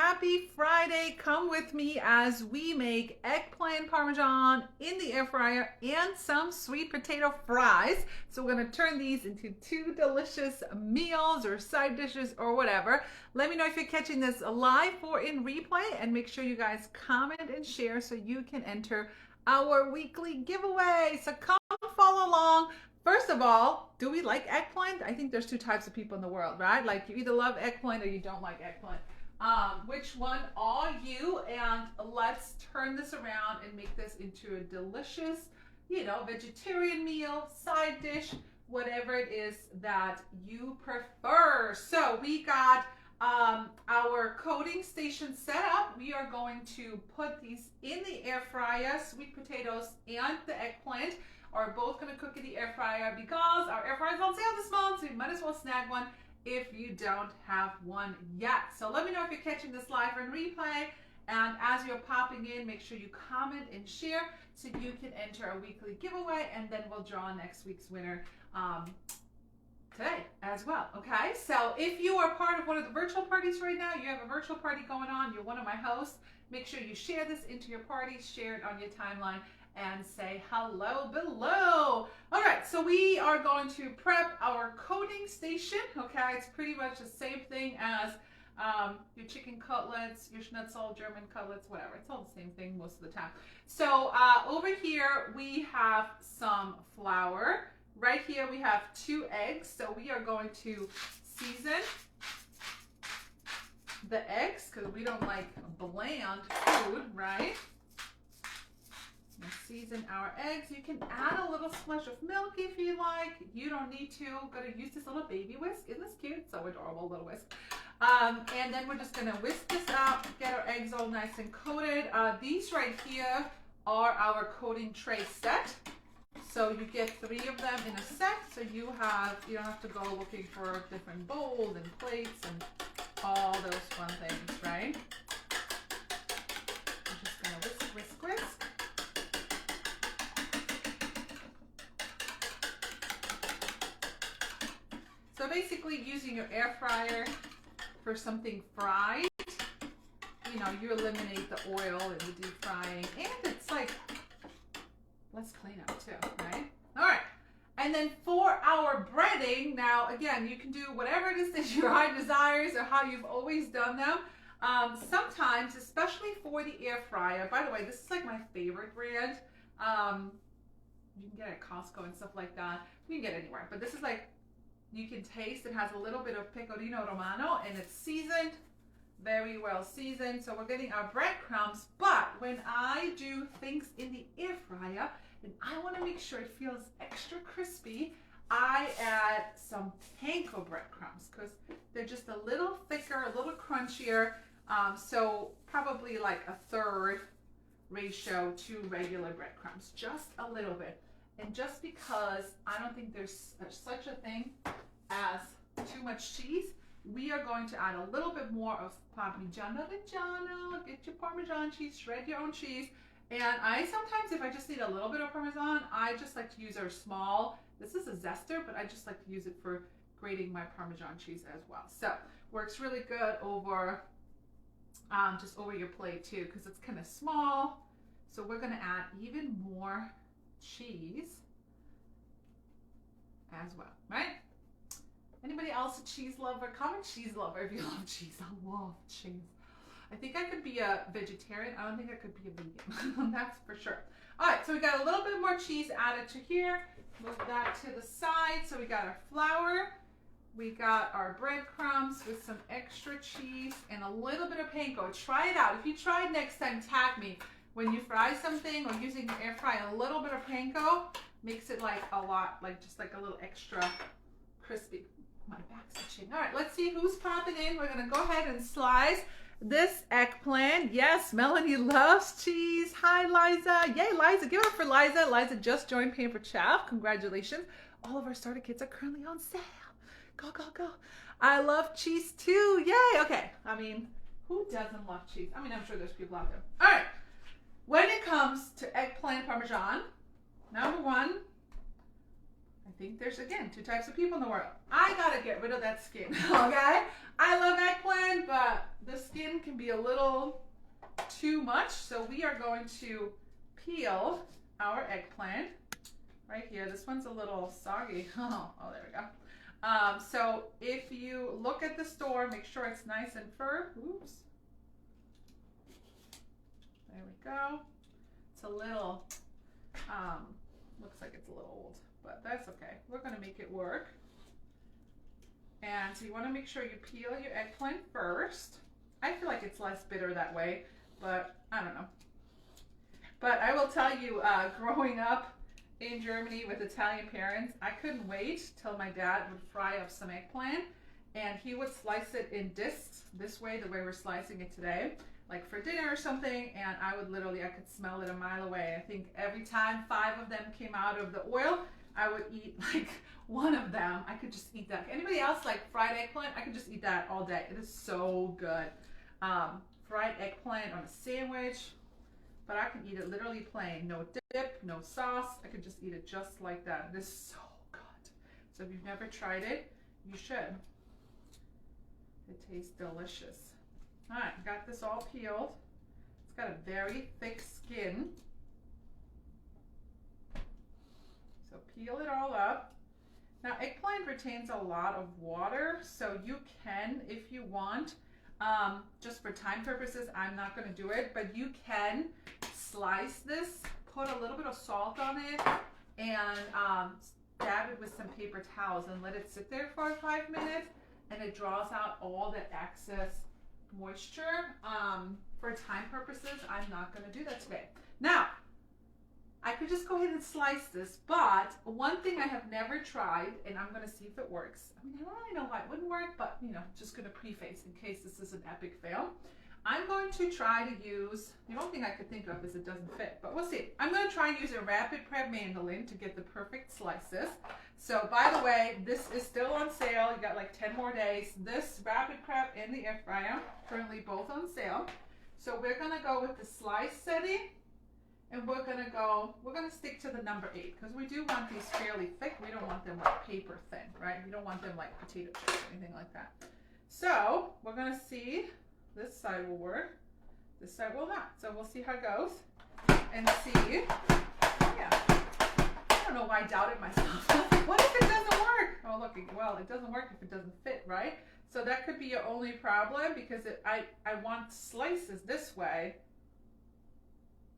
Happy Friday. Come with me as we make eggplant parmesan in the air fryer and some sweet potato fries. So we're going to turn these into two delicious meals or side dishes or whatever. Let me know if you're catching this live or in replay, and make sure you guys comment and share so you can enter our weekly giveaway. So come follow along. First of all, do we like eggplant? I think there's two types of people in the world, right? Like, you either love eggplant or you don't like eggplant. Which one are you? And let's turn this around and make this into a delicious, vegetarian meal, side dish, whatever it is that you prefer. So we got our coating station set up. We are going to put these in the air fryer. Sweet potatoes and the eggplant are both going to cook in the air fryer because our air fryer is on sale this month, so you might as well snag one if you don't have one yet. So let me know if you're catching this live or in replay, and as you're popping in, make sure you comment and share so you can enter a weekly giveaway, and then we'll draw next week's winner today as well. Okay, so if you are part of one of the virtual parties right now, you have a virtual party going on, you're one of my hosts, make sure you share this into your party, share it on your timeline, and say hello below. All right, so we are going to prep our coating station. Okay, it's pretty much the same thing as your chicken cutlets, your schnitzel, German cutlets, whatever. It's all the same thing most of the time. So over here we have some flour. Right here we have 2 eggs. So we are going to season the eggs because we don't like bland food, right? Season our eggs. You can add a little splash of milk if you like. You don't need to. I'm gonna use this little baby whisk. Isn't this cute? So adorable little whisk. And then we're just gonna whisk this up, get our eggs all nice and coated. These right here are our coating tray set. So you get 3 of them in a set. So you don't have to go looking for different bowls and plates and all those fun things, right? I'm just gonna whisk, whisk, whisk. So basically, using your air fryer for something fried, you eliminate the oil in the deep frying, and it's like less cleanup too, right? All right, and then for our breading, now again, you can do whatever it is that your heart desires or how you've always done them. Sometimes, especially for the air fryer, by the way, this is like my favorite brand. You can get it at Costco and stuff like that. You can get it anywhere, but this is like, you can taste it has a little bit of pecorino romano, and it's seasoned, very well seasoned. So we're getting our breadcrumbs, but when I do things in the air fryer and I want to make sure it feels extra crispy, I add some panko breadcrumbs because they're just a little thicker, a little crunchier. So probably like a 1/3 ratio to regular breadcrumbs, just a little bit. And just because I don't think there's such a thing as too much cheese, we are going to add a little bit more of Parmigiano Reggiano. Get your Parmesan cheese, shred your own cheese. And I sometimes, if I just need a little bit of Parmesan, I just like to use our small, this is a zester, but I just like to use it for grating my Parmesan cheese as well. So works really good over, just over your plate too, because it's kind of small. So we're gonna add even more cheese as well, right? Anybody else a cheese lover? Comment cheese lover if you love cheese. I love cheese. I think I could be a vegetarian. I don't think I could be a vegan. That's for sure. All right, so we got a little bit more cheese added to here. Move that to the side. So we got our flour. We got our breadcrumbs with some extra cheese and a little bit of panko. Try it out. If you try it next time, tag me. When you fry something or using your air fryer, a little bit of panko makes it like a lot, like just like a little extra crispy. My back's itching. All right, let's see who's popping in. We're gonna go ahead and slice this eggplant. Yes, Melanie loves cheese. Hi, Liza. Yay, Liza. Give it up for Liza. Liza just joined Pampered Chef. Congratulations. All of our starter kits are currently on sale. Go, go, go. I love cheese too. Yay. Okay. I mean, who doesn't love cheese? I mean, I'm sure there's people out there. All right. When it comes to eggplant parmesan, number one, I think there's, again, two types of people in the world. I gotta get rid of that skin, okay? I love eggplant, but the skin can be a little too much. So we are going to peel our eggplant right here. This one's a little soggy. Oh, there we go. So if you look at the store, make sure it's nice and firm. Oops. There we go. It's a little, looks like it's a little old, but that's okay. We're gonna make it work. And so you wanna make sure you peel your eggplant first. I feel like it's less bitter that way, but I don't know. But I will tell you, growing up in Germany with Italian parents, I couldn't wait till my dad would fry up some eggplant, and he would slice it in discs this way, the way we're slicing it today, like for dinner or something, and I would literally, I could smell it a mile away. I think every time 5 of them came out of the oil, I would eat like one of them. I could just eat that. Anybody else like fried eggplant? I could just eat that all day. It is so good. Fried eggplant on a sandwich, but I can eat it literally plain. No dip, no sauce. I could just eat it just like that. It is so good. So if you've never tried it, you should. It tastes delicious. All right, got this all peeled. It's got a very thick skin. So peel it all up. Now eggplant retains a lot of water, so you can, if you want, just for time purposes, I'm not going to do it, but you can slice this, put a little bit of salt on it, and dab it with some paper towels and let it sit there for 5 minutes, and it draws out all the excess moisture. For time purposes, I'm not going to do that today. Now, I could just go ahead and slice this, but one thing I have never tried, and I'm going to see if it works. I mean, I don't really know why it wouldn't work, but you know, just going to preface in case this is an epic fail. I'm going to try to use, the only thing I could think of is it doesn't fit, but we'll see. I'm going to try and use a rapid prep mandolin to get the perfect slices. So by the way, this is still on sale. You got like 10 more days. This rapid prep and the air fryer, currently both on sale. So we're going to go with the slice setting. And we're gonna stick to the number 8 because we do want these fairly thick. We don't want them like paper thin, right? We don't want them like potato chips or anything like that. So we're gonna see, this side will work, this side will not. So we'll see how it goes and see. Yeah, I don't know why I doubted myself. What if it doesn't work? Oh look, well, it doesn't work if it doesn't fit, right? So that could be your only problem because I want slices this way.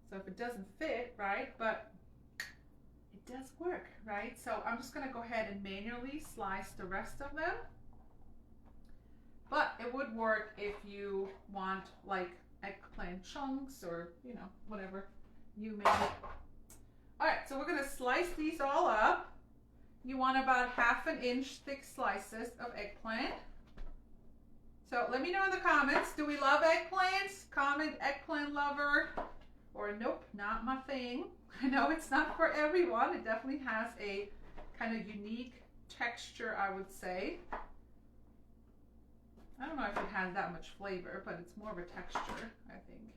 So if it doesn't fit, right, but it does work, right? So I'm just going to go ahead and manually slice the rest of them. But it would work if you want like eggplant chunks or, you know, whatever you make. All right, so we're going to slice these all up. You want about 1/2 inch thick slices of eggplant. So let me know in the comments, do we love eggplants? Comment eggplant lover. Or nope, not my thing. I know it's not for everyone. It definitely has a kind of unique texture, I would say. I don't know if it has that much flavor, but it's more of a texture, I think.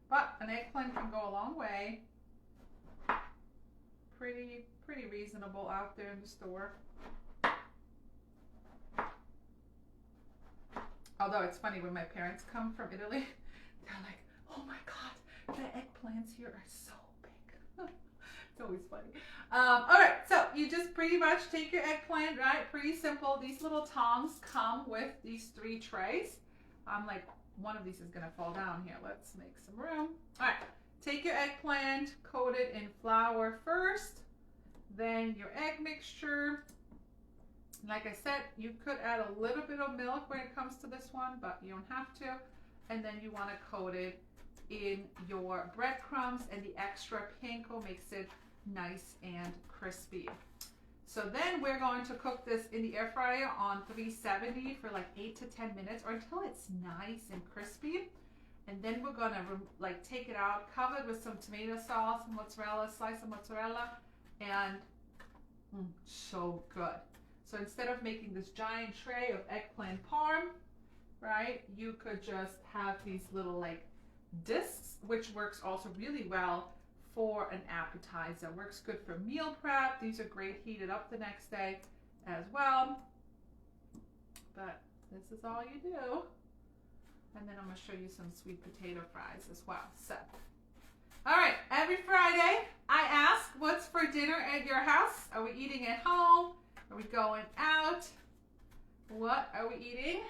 But an eggplant can go a long way. Pretty reasonable out there in the store. Although it's funny, when my parents come from Italy, they're like, oh my God, the eggplants here are so big. It's always funny. All right, so you just pretty much take your eggplant, right? Pretty simple. These little tongs come with these 3 trays. I'm like, one of these is gonna fall down here. Let's make some room. All right, take your eggplant, coat it in flour first, then your egg mixture. Like I said, you could add a little bit of milk when it comes to this one, but you don't have to. And then you want to coat it in your breadcrumbs, and the extra panko makes it nice and crispy. So then we're going to cook this in the air fryer on 370 for like 8 to 10 minutes, or until it's nice and crispy. And then we're gonna like take it out, cover it with some tomato sauce, mozzarella, slice of mozzarella, and so good. So instead of making this giant tray of eggplant parm, right, you could just have these little like discs, which works also really well for an appetizer. Works good for meal prep. These are great heated up the next day as well. But this is all you do. And then I'm going to show you some sweet potato fries as well. So, all right, every Friday I ask, what's for dinner at your house? Are we eating at home? Are we going out? What are we eating?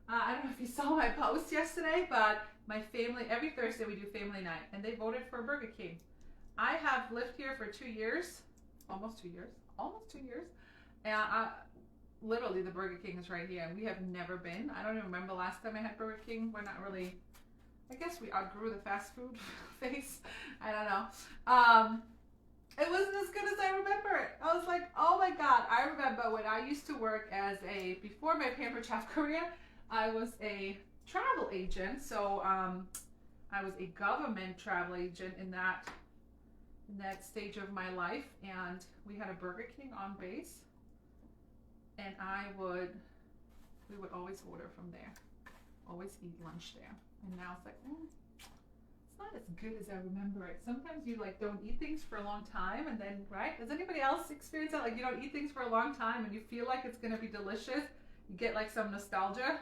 I don't know if you saw my post yesterday, but my family, every Thursday we do family night, and they voted for Burger King. I have lived here for 2 years, almost 2 years, and literally the Burger King is right here. We have never been. I don't even remember last time I had Burger King. We're not really, I guess we outgrew the fast food phase. I don't know. It wasn't as good as I remember it. I was like, oh my God. I remember when I used to work as before my Pamper Chef career, I was a travel agent. So I was a government travel agent in that stage of my life. And we had a Burger King on base. And we would always order from there. Always eat lunch there. And now it's like, it's not as good as I remember it. Sometimes you like don't eat things for a long time and then, right? Does anybody else experience that? Like you don't eat things for a long time and you feel like it's gonna be delicious. You get like some nostalgia,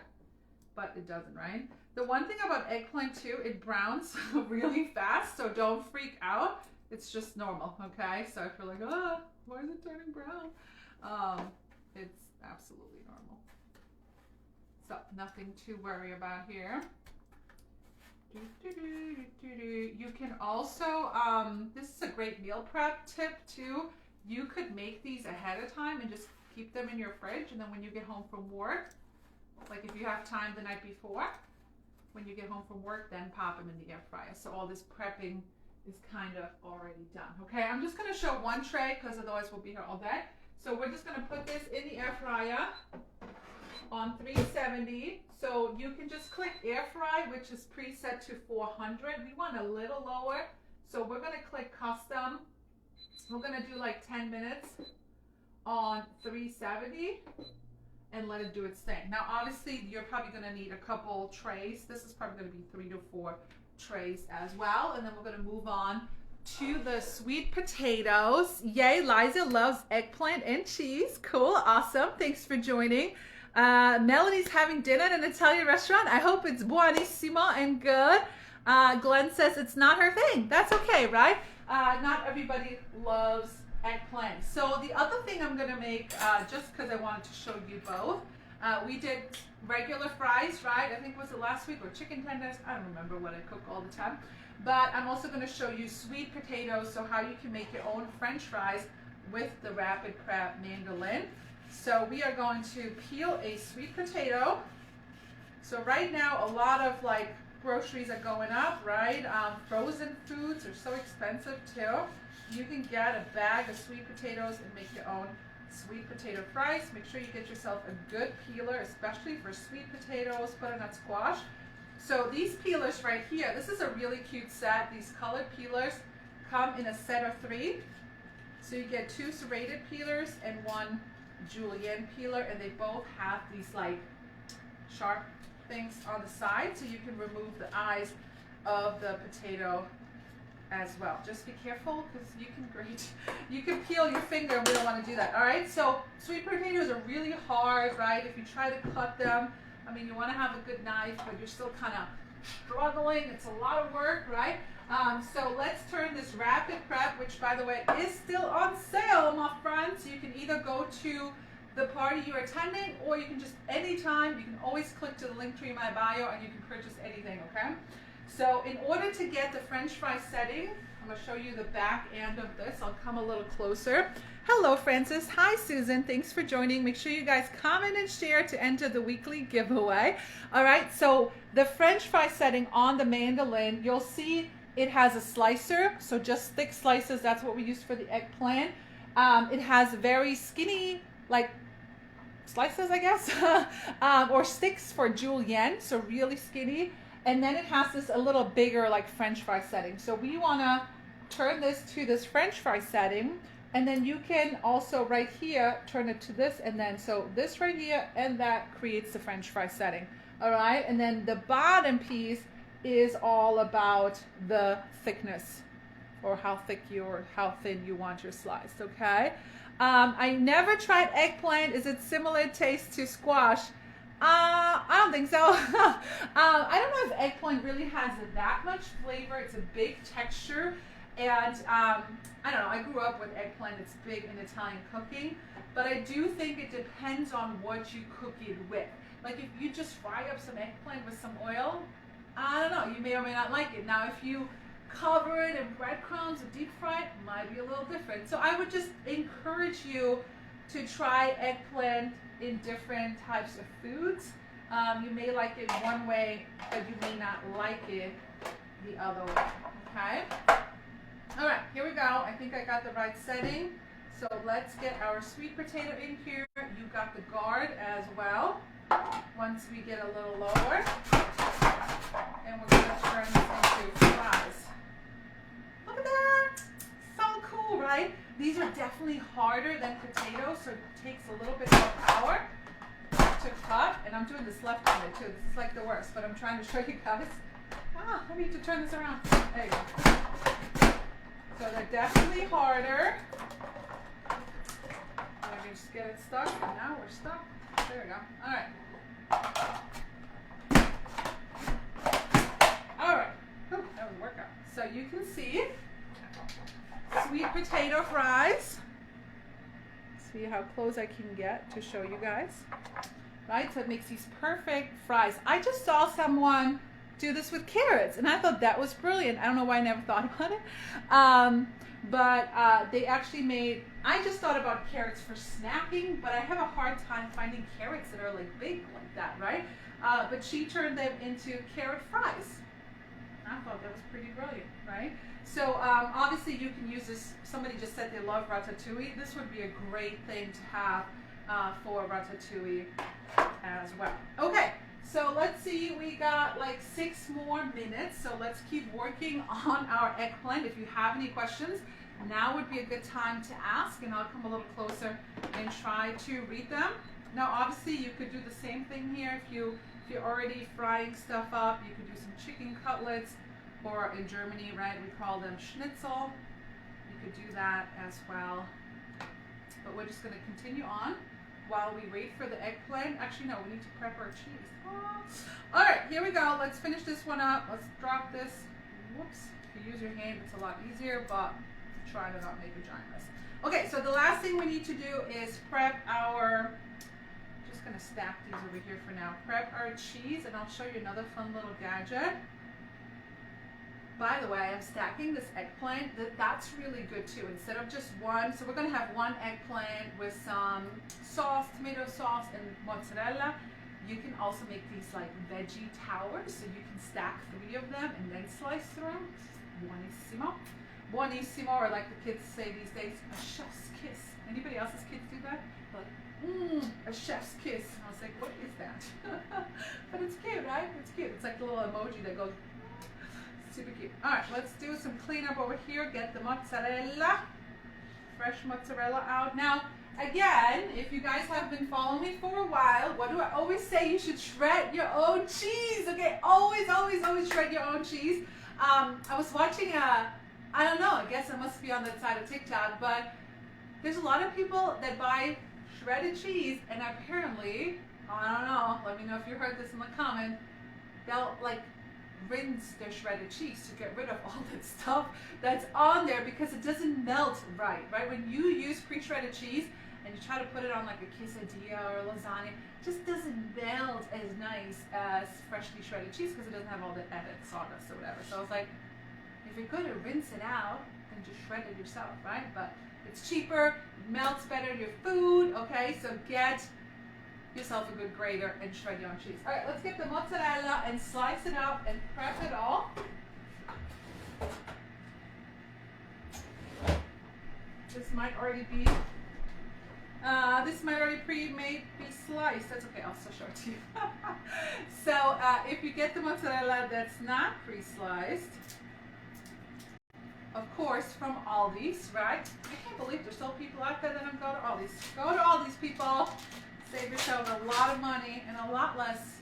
but it doesn't, right? The one thing about eggplant too, it browns really fast, so don't freak out. It's just normal, okay? So if you're like, oh, why is it turning brown? It's absolutely normal. So nothing to worry about here. You can also, this is a great meal prep tip too. You could make these ahead of time and just keep them in your fridge, and then when you get home from work, like if you have time the night before, when you get home from work, then pop them in the air fryer. So all this prepping is kind of already done. Okay, I'm just gonna show one tray because otherwise we'll be here all day. So we're just gonna put this in the air fryer on 370. So you can just click air fry, which is preset to 400. We want a little lower. So we're gonna click custom. We're gonna do like 10 minutes on 370 and let it do its thing. Now, obviously you're probably gonna need a couple trays. This is probably gonna be 3 to 4 trays as well. And then we're gonna move on to the sweet potatoes. Yay, Liza loves eggplant and cheese. Cool, awesome. Thanks for joining. Melanie's having dinner at an Italian restaurant. I hope it's buonissimo and good. Glenn says it's not her thing. That's okay, right? Not everybody loves eggplant. So the other thing I'm gonna make, just because I wanted to show you both, we did regular fries, right? I think was it last week, or chicken tenders? I don't remember what I cook all the time. But I'm also going to show you sweet potatoes, so how you can make your own French fries with the Rapid Prep mandolin. So we are going to peel a sweet potato. So right now, a lot of like groceries are going up, right? Frozen foods are so expensive too. You can get a bag of sweet potatoes and make your own sweet potato fries. Make sure you get yourself a good peeler, especially for sweet potatoes, butternut squash. So these peelers right here, this is a really cute set. These colored peelers come in a set of 3. So you get 2 serrated peelers and 1 julienne peeler, and they both have these like sharp things on the side, so you can remove the eyes of the potato as well. Just be careful because you can peel your finger, and we don't want to do that. All right, so sweet potatoes are really hard, right? If you try to cut them, I mean, you want to have a good knife, but you're still kind of struggling. It's a lot of work, right? So let's turn this Rapid Prep, which by the way is still on sale, my friends. You can either go to the party you're attending, or you can just anytime, you can always click to the link tree in my bio and you can purchase anything, okay? So in order to get the French fry setting, I'm going to show you the back end of this. I'll come a little closer. Hello, Francis. Hi, Susan. Thanks for joining. Make sure you guys comment and share to enter the weekly giveaway. All right, so the French fry setting on the mandolin, you'll see it has a slicer, so just thick slices. That's what we use for the eggplant. It has very skinny, like slices, I guess, or sticks for julienne, so really skinny. And then it has this a little bigger like French fry setting. So we want to turn this to this French fry setting, and then you can also right here turn it to this, and then so this right here, and that creates the French fry setting. All right, and then the bottom piece is all about the thickness or how thin you want your slice, okay? I never tried eggplant. Is it similar taste to squash? I don't think so. I don't know if eggplant really has that much flavor. It's a big texture. And I don't know, I grew up with eggplant. It's big in Italian cooking. But I do think it depends on what you cook it with. Like if you just fry up some eggplant with some oil, I don't know, you may or may not like it. Now if you cover it in breadcrumbs and deep fry it, might be a little different. So I would just encourage you to try eggplant in different types of foods. You may like it one way, but you may not like it the other way, okay? All right, here we go. I think I got the right setting. So let's get our sweet potato in here. You got the guard as well. Once we get a little lower, and we're gonna turn this into fries. Look at that, so cool, right? These are definitely harder than potatoes, so it takes a little bit more power to cut. And I'm doing this left-handed too. This is like the worst, but I'm trying to show you guys. I need to turn this around. There you go. So they're definitely harder. Let me just get it stuck, and now we're stuck. There we go. All right. All right. Whew, that was a workout. So you can see sweet potato fries. See how close I can get to show you guys. Right? So it makes these perfect fries. I just saw someone do this with carrots, and I thought that was brilliant. I don't know why I never thought about it. But they actually made, I just thought about carrots for snacking, but I have a hard time finding carrots that are like big like that, right? But she turned them into carrot fries. I thought that was pretty brilliant, right? So obviously you can use this, somebody just said they love ratatouille. This would be a great thing to have for ratatouille as well. Okay. So let's see, we got like 6 more minutes, so let's keep working on our eggplant. If you have any questions, now would be a good time to ask, and I'll come a little closer and try to read them. Now obviously you could do the same thing here. If you're already frying stuff up, you could do some chicken cutlets, or in Germany, right, we call them schnitzel. You could do that as well. But we're just going to continue on while we wait for the eggplant. Actually, no, we need to prep our cheese. All right, here we go. Let's finish this one up. Let's drop this. Whoops. If you use your hand, it's a lot easier, but try to not make a giant mess. Okay, so the last thing we need to do is prep our, just going to stack these over here for now. Prep our cheese, and I'll show you another fun little gadget. By the way, I'm stacking this eggplant. That's really good too. Instead of just one, so we're going to have one eggplant with some sauce, tomato sauce, and mozzarella. You can also make these like veggie towers, so you can stack 3 of them and then slice through them. Buonissimo. Buonissimo, or like the kids say these days, a chef's kiss. Anybody else's kids do that? Like, a chef's kiss. And I was like, what is that? But it's cute, right? It's cute. It's like the little emoji that goes, super cute. All right, let's do some cleanup over here. Get the mozzarella, fresh mozzarella out. Now, again, if you guys have been following me for a while, what do I always say? You should shred your own cheese, okay? Always, always, always shred your own cheese. I was watching I don't know, I guess I must be on that side of TikTok, but there's a lot of people that buy shredded cheese, and apparently, I don't know, let me know if you heard this in the comment, they'll like rinse their shredded cheese to get rid of all that stuff that's on there because it doesn't melt right? When you use pre-shredded cheese and you try to put it on like a quesadilla or a lasagna, it just doesn't melt as nice as freshly shredded cheese because it doesn't have all the added sawdust or whatever. So I was like, if you're going to rinse it out, then just shred it yourself, right? But it's cheaper, it melts better in your food, okay? So get yourself a good grater and shred your own cheese. All right, let's get the mozzarella and slice it up and prep it all. This might already be pre-made, be sliced. That's okay, I'll still show it to you. So if you get the mozzarella that's not pre-sliced, of course, from Aldi's, right? I can't believe there's still people out there that don't go to Aldi's. Go to Aldi's, people. Save yourself a lot of money and a lot less,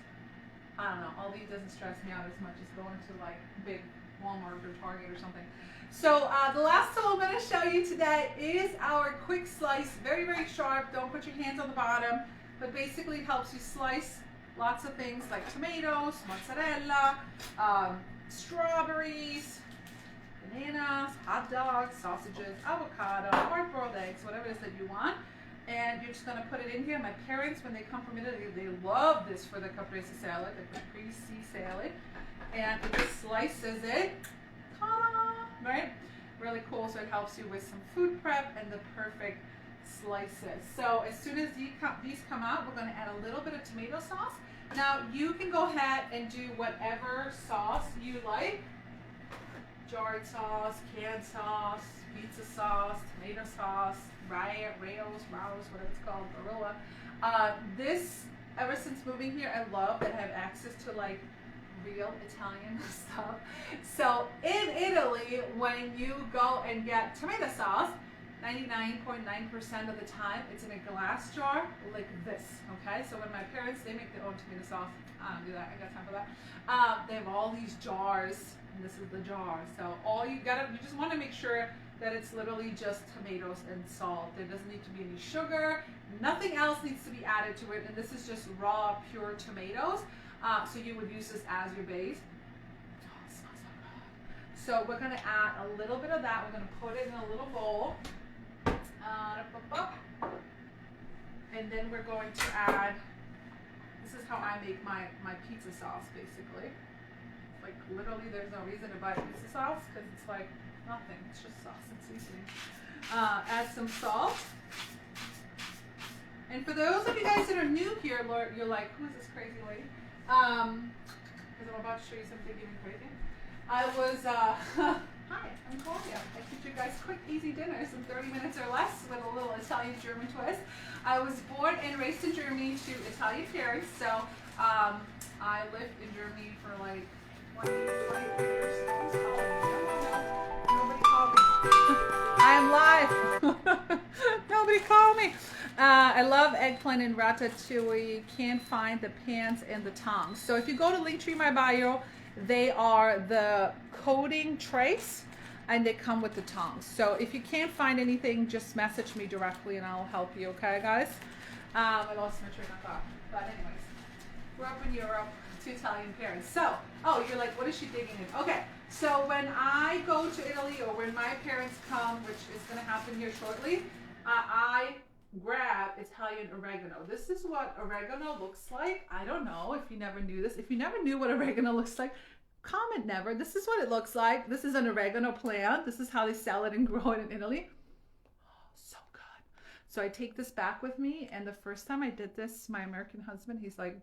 I don't know, Aldi doesn't stress me out as much as going to like big Walmart or Target or something. So the last tool I'm going to show you today is our quick slice. Very, very sharp. Don't put your hands on the bottom, but basically it helps you slice lots of things like tomatoes, mozzarella, strawberries, bananas, hot dogs, sausages, avocado, hard-boiled eggs, whatever it is that you want. And you're just going to put it in here. My parents, when they come from Italy, they love this for the caprese salad, the caprese salad. And it just slices it. Ta-da! Right? Really cool. So it helps you with some food prep and the perfect slices. So as soon as these come out, we're going to add a little bit of tomato sauce. Now you can go ahead and do whatever sauce you like. Jarred sauce, canned sauce, pizza sauce, tomato sauce, Rao's, whatever it's called, Barilla. This, ever since moving here, I love that I have access to like real Italian stuff. So in Italy, when you go and get tomato sauce, 99.9% of the time, it's in a glass jar like this, okay? So when my parents, they make their own tomato sauce. I don't do that, I got time for that. They have all these jars, and this is the jar. So all you just want to make sure that it's literally just tomatoes and salt. There doesn't need to be any sugar. Nothing else needs to be added to it. And this is just raw, pure tomatoes. So you would use this as your base. Oh, it smells so good. So we're going to add a little bit of that. We're going to put it in a little bowl. And then we're going to add, this is how I make my pizza sauce, basically. Like literally there's no reason to buy pizza sauce because it's like nothing. It's just sauce and seasoning. Add some salt. And for those of you guys that are new here, you're like, who is this crazy lady? Because I'm about to show you something even crazy. I was, hi, I'm Claudia. I teach you guys quick, easy dinners in 30 minutes or less with a little Italian-German twist. I was born and raised in Germany to Italian parents, so I lived in Germany for like 20 years. Who's calling me? Nobody called me. I am live. Nobody called me. I love eggplant and ratatouille. Can't find the pans and the tongs. So if you go to Linktree My Bio, they are the coating trays and they come with the tongs. So if you can't find anything, just message me directly and I'll help you, okay guys? I lost my train of thought. But anyways, grew up in Europe, two Italian parents. So, oh, you're like, what is she digging in? Okay, so when I go to Italy or when my parents come, which is gonna happen here shortly, I grab Italian oregano. This is what oregano looks like. I don't know if you never knew this. If you never knew what oregano looks like, comment never. This is what it looks like. This is an oregano plant. This is how they sell it and grow it in Italy. Oh, so good. So I take this back with me, and the first time I did this, my American husband, he's like,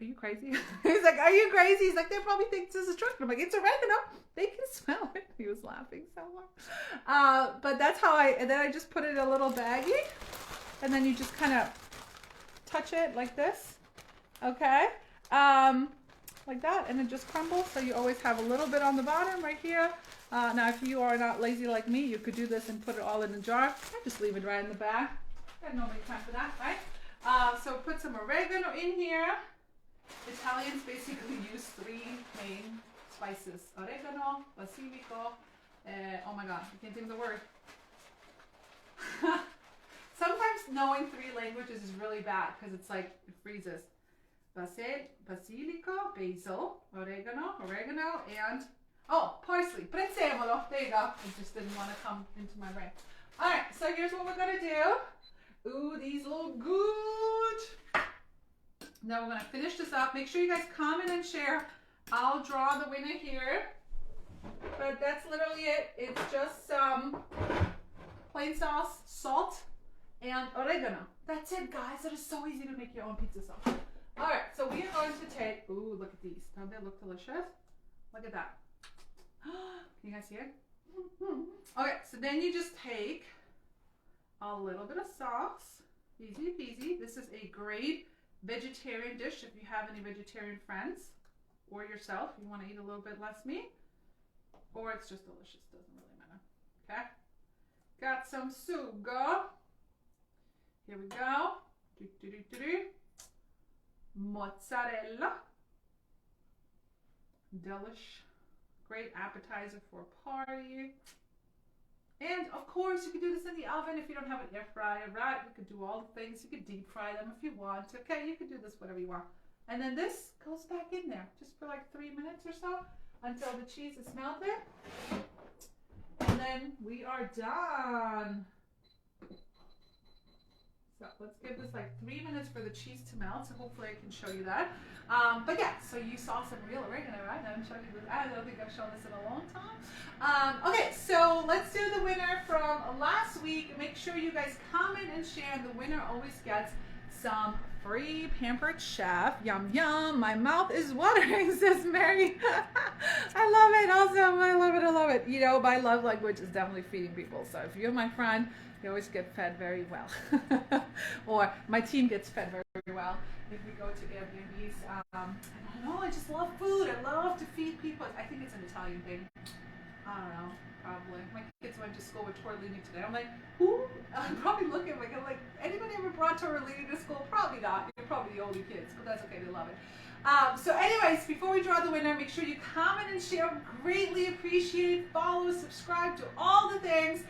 are you crazy? He's like, are you crazy? He's like, they probably think this is drug. I'm like, it's oregano. They can smell it. He was laughing so hard. But that's how and then I just put it in a little baggie. And then you just kind of touch it like this. Okay? Like that. And it just crumbles. So you always have a little bit on the bottom right here. Now, if you are not lazy like me, you could do this and put it all in a jar. I just leave it right in the bag. Got nobody time for that, right? So put some oregano in here. Italians basically use three main spices: oregano, basilico, oh my god, I can't think of the word. Sometimes knowing three languages is really bad because it's like it freezes. Basilico, basil, oregano, and oh, parsley, prezzemolo. There you go. It just didn't want to come into my brain. All right, so here's what we're gonna do. Ooh, these look good. Now we're going to finish this up. Make sure you guys comment and share. I'll draw the winner here. But that's literally it. It's just plain sauce, salt, and oregano. That's it, guys. It is so easy to make your own pizza sauce. All right, so we are going to take, ooh, look at these. Don't they look delicious? Look at that. Can you guys see it? Okay, so then you just take a little bit of sauce. Easy peasy. This is a great vegetarian dish if you have any vegetarian friends or yourself. You want to eat a little bit less meat, or it's just delicious. Doesn't really matter. Okay. Got some sugo. Here we go. Mozzarella. Delish. great appetizer for a party. And of course, you can do this in the oven if you don't have an air fryer, right? You could do all the things. You could deep fry them if you want. Okay, you can do this whatever you want. And then this goes back in there just for like 3 minutes or so until the cheese is melted. And then we are done. So let's give this like 3 minutes for the cheese to melt. So hopefully I can show you that. But yeah, so you saw some real oregano, right? I haven't shown you this. I don't think I've shown this in a long time. Okay, so let's do the winner from last week. Make sure you guys comment and share. And the winner always gets some free Pampered Chef. Yum, yum. My mouth is watering, says Mary. I love it. Awesome. I love it. I love it. You know, my love language is definitely feeding people. So if you're my friend, you always get fed very well. Or my team gets fed very well if we go to Airbnbs. I don't know. I just love food. I love to feed people. I think it's an Italian thing. I don't know. Probably. My kids went to school with tortellini today. I'm like, who? I'm probably looking like, anybody ever brought tortellini to school? Probably not. You're probably the older kids, but that's okay. They love it. So anyways, before we draw the winner, make sure you comment and share. Greatly appreciate. Follow, subscribe to all the things.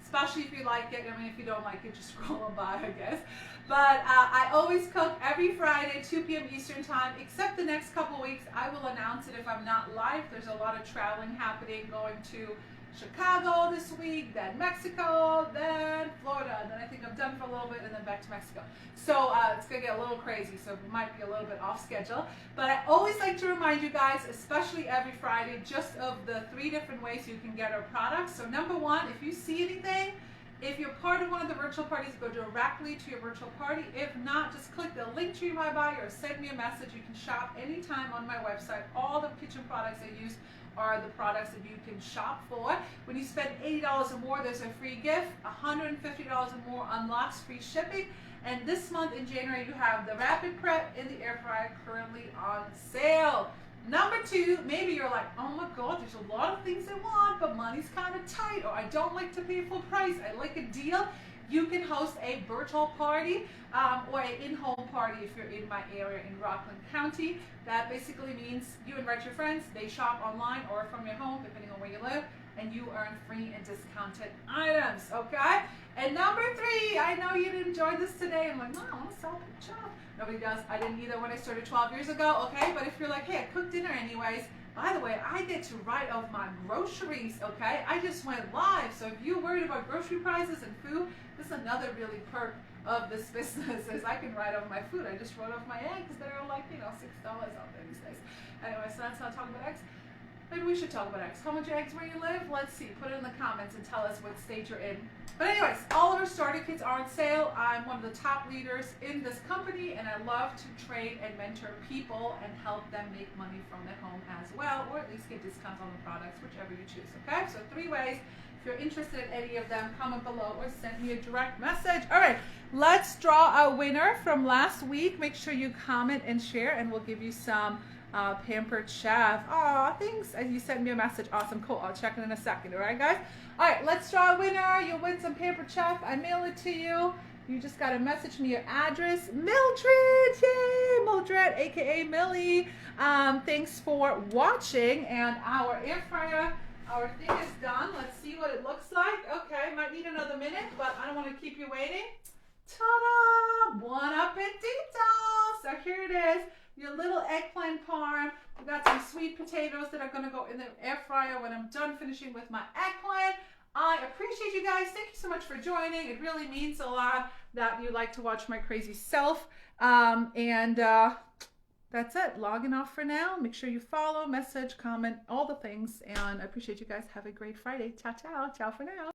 Especially if you like it. I mean, if you don't like it, just scroll on by, I guess. But I always cook every Friday, 2 p.m. Eastern time, except the next couple weeks. I will announce it if I'm not live. There's a lot of traveling happening, going to Chicago this week, then Mexico, then Florida, and then I think I'm done for a little bit, and then back to Mexico. So it's going to get a little crazy, so it might be a little bit off schedule. But I always like to remind you guys, especially every Friday, just of the 3 different ways you can get our products. So number 1, if you see anything, if you're part of one of the virtual parties, go directly to your virtual party. If not, just click the link to my bio or send me a message. You can shop anytime on my website. All the kitchen products I use are the products that you can shop for. When you spend $80 or more, there's a free gift. $150 or more unlocks free shipping. And this month in January, you have the Rapid Prep in the air fryer currently on sale. Number 2, maybe you're like, oh my God, there's a lot of things I want, but money's kind of tight, or I don't like to pay full price. I like a deal. You can host a virtual party or an in-home party if you're in my area in Rockland County. That basically means you invite your friends, they shop online or from your home, depending on where you live, and you earn free and discounted items, okay? And number 3, I know you didn't enjoy this today. I'm like, no, I want to sell a job. Nobody does. I didn't either when I started 12 years ago, okay? But if you're like, hey, I cooked dinner anyways, by the way, I get to write off my groceries, okay? I just went live. So if you're worried about grocery prices and food, this is another really perk of this business is I can write off my food. I just wrote off my eggs. They're like, $6 out there these days. Anyway, so that's not talking about eggs. Maybe we should talk about eggs. How much eggs where you live? Let's see. Put it in the comments and tell us what state you're in. But anyways, all of our starter kits are on sale. I'm one of the top leaders in this company, and I love to train and mentor people and help them make money from their home as well, or at least get discounts on the products, whichever you choose, okay? So 3 ways. If you're interested in any of them, comment below or send me a direct message. All right, let's draw a winner from last week. Make sure you comment and share, and we'll give you some Pampered Chef. Aw, thanks. And you sent me a message. Awesome, cool. I'll check it in a second. All right, guys? All right, let's draw a winner. You'll win some Pampered Chef. I mail it to you. You just got to message me your address. Mildred, yay, Mildred, aka Millie. Thanks for watching. And our air fryer, our thing is done. Let's see what it looks like. Okay, might need another minute, but I don't want to keep you waiting. Ta-da! Buon appetito! So here it is. Your little eggplant parm. We've got some sweet potatoes that are going to go in the air fryer when I'm done finishing with my eggplant. I appreciate you guys. Thank you so much for joining. It really means a lot that you like to watch my crazy self. That's it. Logging off for now. Make sure you follow, message, comment, all the things. And I appreciate you guys. Have a great Friday. Ciao, ciao. Ciao for now.